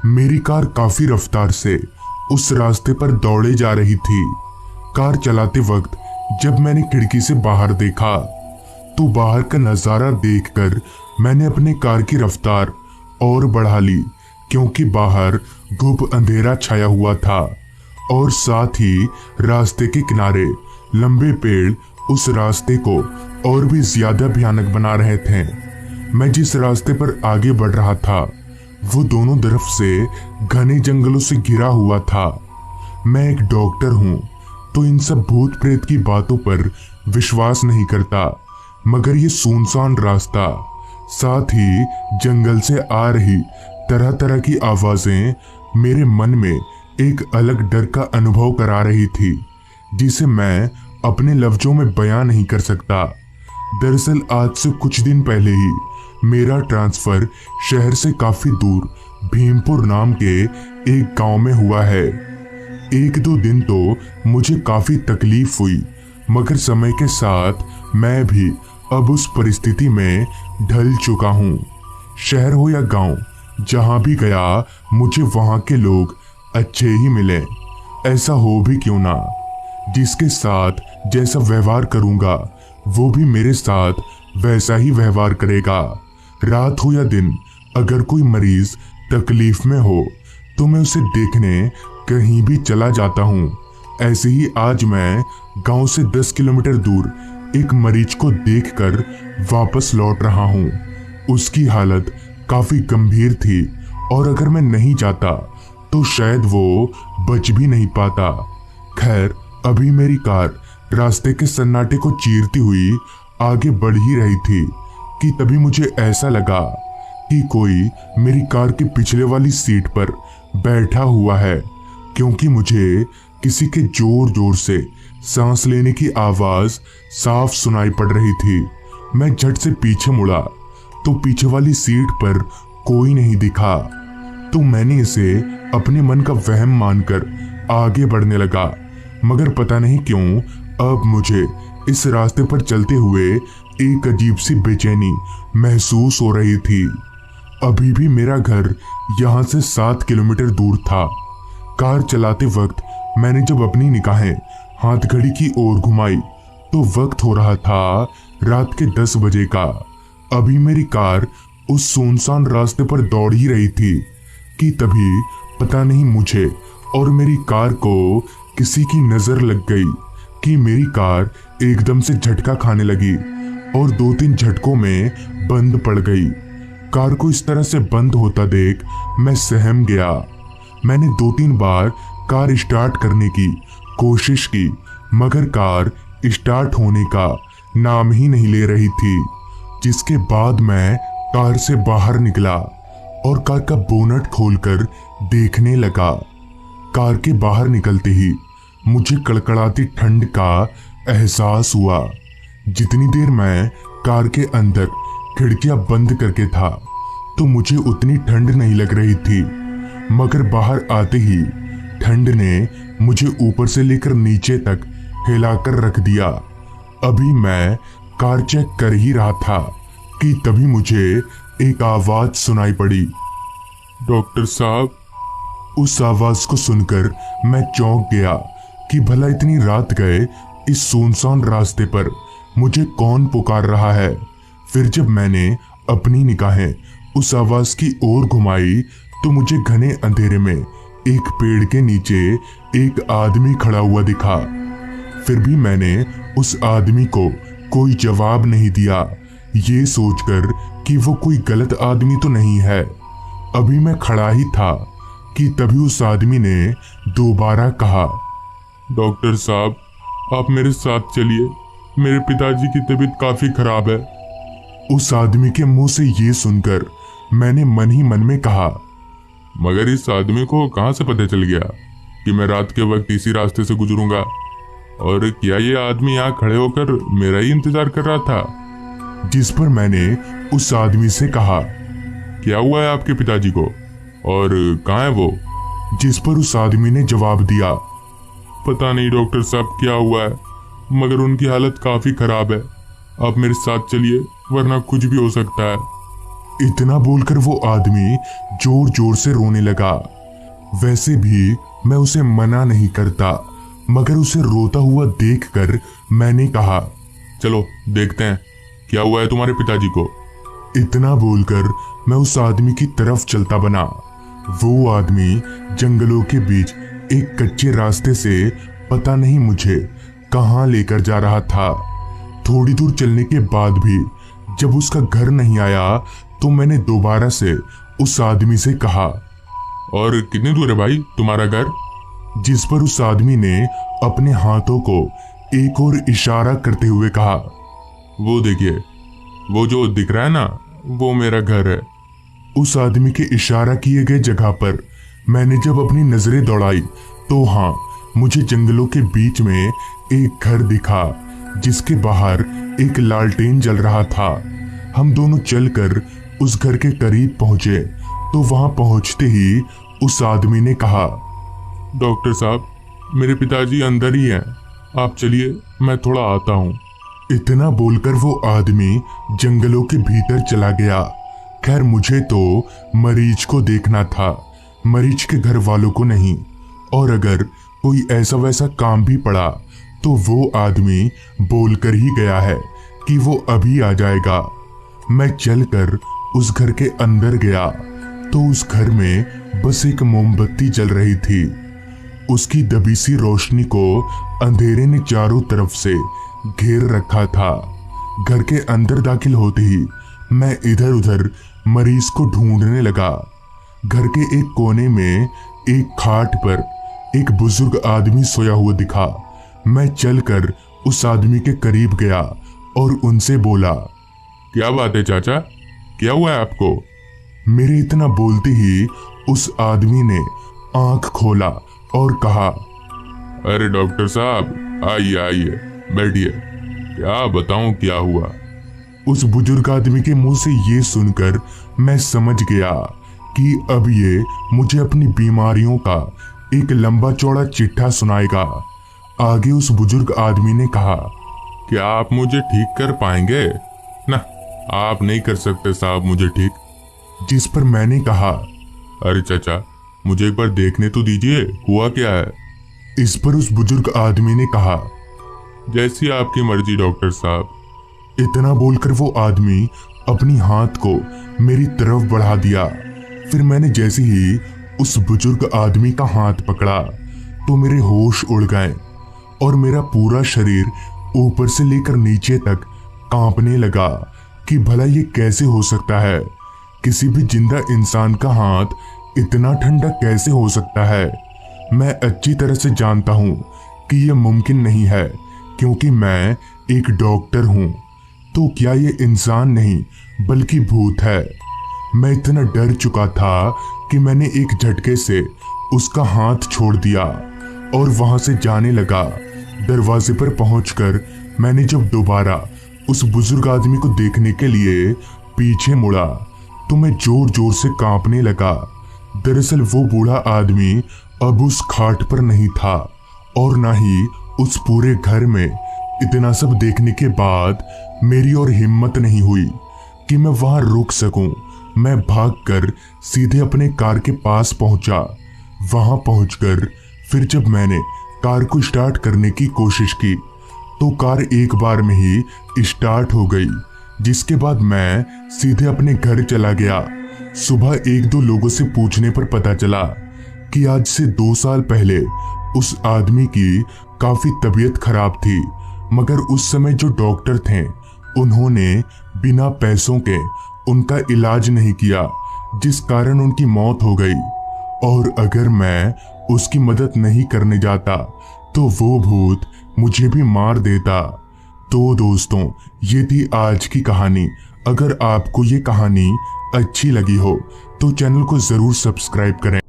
मेरी कार काफी रफ्तार से उस रास्ते पर दौड़े जा रही थी। कार चलाते वक्त जब मैंने खिड़की से बाहर देखा तो बाहर का नजारा देखकर मैंने अपने कार की रफ्तार और बढ़ा ली, क्योंकि बाहर घुप अंधेरा छाया हुआ था और साथ ही रास्ते के किनारे लंबे पेड़ उस रास्ते को और भी ज्यादा भयानक बना रहे थे। मैं जिस रास्ते पर आगे बढ़ रहा था वो दोनों तरफ से घने जंगलों से घिरा हुआ था। मैं एक डॉक्टर हूँ तो इन सब भूत प्रेत की बातों पर विश्वास नहीं करता, मगर ये सुनसान रास्ता, साथ ही जंगल से आ रही तरह तरह की आवाजें मेरे मन में एक अलग डर का अनुभव करा रही थी, जिसे मैं अपने लफ्जों में बयां नहीं कर सकता। दरअसल आज से कुछ दिन पहले ही मेरा ट्रांसफर शहर से काफी दूर भीमपुर नाम के एक गांव में हुआ है। एक दो दिन तो मुझे काफी तकलीफ हुई, मगर समय के साथ मैं भी अब उस परिस्थिति में ढल चुका हूँ। शहर हो या गांव, जहां भी गया मुझे वहां के लोग अच्छे ही मिले। ऐसा हो भी क्यों ना, जिसके साथ जैसा व्यवहार करूंगा वो भी मेरे साथ वैसा ही व्यवहार करेगा। रात हो या दिन, अगर कोई मरीज तकलीफ में हो तो मैं उसे देखने कहीं भी चला जाता हूँ। ऐसे ही आज मैं गांव से 10 किलोमीटर दूर एक मरीज को देखकर वापस लौट रहा हूँ। उसकी हालत काफी गंभीर थी और अगर मैं नहीं जाता तो शायद वो बच भी नहीं पाता। खैर, अभी मेरी कार रास्ते के सन्नाटे को चीरती हुई आगे बढ़ ही रही थी कि तभी मुझे ऐसा लगा कि कोई मेरी कार के पिछले वाली सीट पर बैठा हुआ है, क्योंकि मुझे किसी के जोर जोर से सांस लेने की आवाज साफ सुनाई पड़ रही थी। मैं झट से पीछे मुड़ा तो पीछे वाली सीट पर कोई नहीं दिखा, तो मैंने इसे अपने मन का वहम मानकर आगे बढ़ने लगा। मगर पता नहीं क्यों अब मुझे इस रास्ते पर चलते हुए एक अजीब सी बेचैनी महसूस हो रही थी। अभी भी मेरा घर यहाँ से 7 किलोमीटर दूर था। कार चलाते वक्त मैंने जब अपनी निगाहें हाथ घड़ी की ओर घुमाई तो वक्त हो रहा था रात के 10 बजे का। अभी मेरी कार उस सुनसान रास्ते पर दौड़ ही रही थी कि तभी पता नहीं मुझे और मेरी कार को किसी की नजर लग गई कि मेरी कार एकदम से झटका खाने लगी और 2-3 झटकों में बंद पड़ गई। कार को इस तरह से बंद होता देख मैं सहम गया। मैंने 2-3 बार कार स्टार्ट करने की कोशिश की, मगर कार स्टार्ट होने का नाम ही नहीं ले रही थी। जिसके बाद मैं कार से बाहर निकला और कार का बोनट खोलकर देखने लगा। कार के बाहर निकलते ही मुझे कड़कड़ाती ठंड का एहसास हुआ। जितनी देर मैं कार के अंदर खिड़कियां बंद करके था तो मुझे उतनी ठंड नहीं लग रही थी, मगर बाहर आते ही ठंड ने मुझे ऊपर से लेकर नीचे तक हिलाकर रख दिया। अभी मैं कार चेक कर ही रहा था कि तभी मुझे एक आवाज सुनाई पड़ी, डॉक्टर साहब। उस आवाज को सुनकर मैं चौंक गया कि भला इतनी रात गए इस सुनसान रास्ते पर मुझे कौन पुकार रहा है। फिर जब मैंने अपनी निगाहें उस आवाज की ओर घुमाई तो मुझे घने अंधेरे में एक पेड़ के नीचे एक आदमी खड़ा हुआ दिखा। फिर भी मैंने उस आदमी को कोई जवाब नहीं दिया, ये सोचकर कि वो कोई गलत आदमी तो नहीं है। अभी मैं खड़ा ही था कि तभी उस आदमी ने दोबारा कहा, डॉक्टर साहब, आप मेरे साथ चलिए, मेरे पिताजी की तबीयत काफी खराब है। उस आदमी के मुंह से ये सुनकर मैंने मन ही मन में कहा, मगर इस आदमी को कहां से पता चल गया कि मैं रात के वक्त इसी रास्ते से गुजरूंगा, और क्या ये आदमी यहाँ खड़े होकर मेरा ही इंतजार कर रहा था। जिस पर मैंने उस आदमी से कहा, क्या हुआ है आपके पिताजी को और कहाँ है वो। जिस पर उस आदमी ने जवाब दिया, पता नहीं डॉक्टर साहब क्या हुआ है, मगर उनकी हालत काफी खराब है। आप मेरे साथ चलिए वरना कुछ भी हो सकता है। इतना बोलकर वो आदमी जोर जोर से रोने लगा। वैसे भी मैं उसे मना नहीं करता, मगर उसे रोता हुआ देखकर मैंने कहा, चलो देखते हैं क्या हुआ है तुम्हारे पिताजी को। इतना बोलकर मैं उस आदमी की तरफ चलता बना। वो आदमी जंगलों के बीच एक कच्चे रास्ते से पता नहीं मुझे कहां लेकर जा रहा था। थोड़ी दूर चलने के बाद भी जब उसका घर नहीं आया तो मैंने दोबारा से उस आदमी से कहा, और कितनी दूर है भाई तुम्हारा घर? जिस पर उस आदमी ने अपने हाथों को एक और इशारा करते हुए कहा, वो देखिए, वो जो दिख रहा है ना, वो मेरा घर है। उस आदमी के इशारा किए गए जगह पर मैंने जब अपनी नजरें दौड़ाई तो हाँ, मुझे जंगलों के बीच में एक घर दिखा जिसके बाहर एक लालटेन जल रहा था। हम दोनों चलकर उस घर के करीब पहुंचे तो वहां पहुंचते ही उस आदमी ने कहा, डॉक्टर साहब, मेरे पिताजी अंदर ही हैं, आप चलिए, मैं थोड़ा आता हूँ। इतना बोलकर वो आदमी जंगलों के भीतर चला गया। खैर मुझे तो मरीज को देखना था, मरीज के घर वालों को नहीं। और अगर कोई ऐसा वैसा काम भी पड़ा तो वो आदमी बोलकर ही गया है कि वो अभी आ जाएगा। मैं चलकर उस घर के अंदर गया तो उस घर में बस एक मोमबत्ती जल रही थी। उसकी दबी सी रोशनी को अंधेरे ने चारों तरफ से घेर रखा था। घर के अंदर दाखिल होते ही मैं इधर उधर मरीज को ढूंढने लगा। घर के एक कोने में एक खाट पर एक बुजुर्ग आदमी सोया हुआ दिखा। मैं चलकर उस आदमी के करीब गया और उनसे बोला, क्या बात है चाचा, क्या हुआ है आपको? मेरे इतना बोलते ही उस आदमी ने आंख खोला और कहा, अरे डॉक्टर साहब, आइए आइए, बैठिए, क्या बताऊं क्या हुआ। उस बुजुर्ग आदमी के मुंह से ये सुनकर मैं समझ गया कि अब ये मुझे अपनी बीमारियों का एक लंबा चौड़ा चिट्ठा सुनाएगा। आगे उस बुजुर्ग आदमी ने कहा, क्या आप मुझे ठीक कर पाएंगे? ना, आप नहीं कर सकते साहब मुझे ठीक। जिस पर मैंने कहा, अरे चाचा, मुझे एक बार देखने तो दीजिए, हुआ क्या है। इस पर उस बुजुर्ग आदमी ने कहा, जैसी आपकी मर्जी डॉक्टर साहब। इतना बोलकर वो आदमी अपनी हाथ को मेरी तरफ बढ़ा दिया। फिर मैंने जैसे ही उस बुजुर्ग आदमी का हाथ पकड़ा तो मेरे होश उड़ गए और मेरा पूरा शरीर ऊपर से लेकर नीचे तक कांपने लगा कि भला ये कैसे हो सकता है। किसी भी जिंदा इंसान का हाथ इतना ठंडा कैसे हो सकता है। मैं अच्छी तरह से जानता हूँ कि यह मुमकिन नहीं है, क्योंकि मैं एक डॉक्टर हूँ। तो क्या ये इंसान नहीं बल्कि भूत है। मैं इतना डर चुका था कि मैंने एक झटके से उसका हाथ छोड़ दिया और वहां से जाने लगा। दरवाजे पर पहुंचकर मैंने जब दोबारा उस बुजुर्ग आदमी को देखने के लिए पीछे मुड़ा तो मैं जोर जोर से कांपने लगा। दरअसल वो बूढ़ा आदमी अब उस खाट पर नहीं था और ना ही उस पूरे घर में। इतना सब देखने के बाद मेरी और हिम्मत नहीं हुई कि मैं वहां रुक सकूं। मैं भागकर सीधे अपने कार के पास पहुंचा। वहां पहुंचकर फिर जब मैंने कार को स्टार्ट करने की कोशिश की तो कार एक बार में ही स्टार्ट हो गई, जिसके बाद मैं सीधे अपने घर चला गया। सुबह एक दो लोगों से पूछने पर पता चला कि आज से 2 साल पहले उस आदमी की काफी तबीयत खराब थी, मगर उस समय जो डॉक्टर थे उन्होंने बिना पैसों के उनका इलाज नहीं किया, जिस कारण उनकी मौत हो गई। और अगर मैं उसकी मदद नहीं करने जाता तो वो भूत मुझे भी मार देता। तो दोस्तों, ये थी आज की कहानी। अगर आपको ये कहानी अच्छी लगी हो तो चैनल को जरूर सब्सक्राइब करें।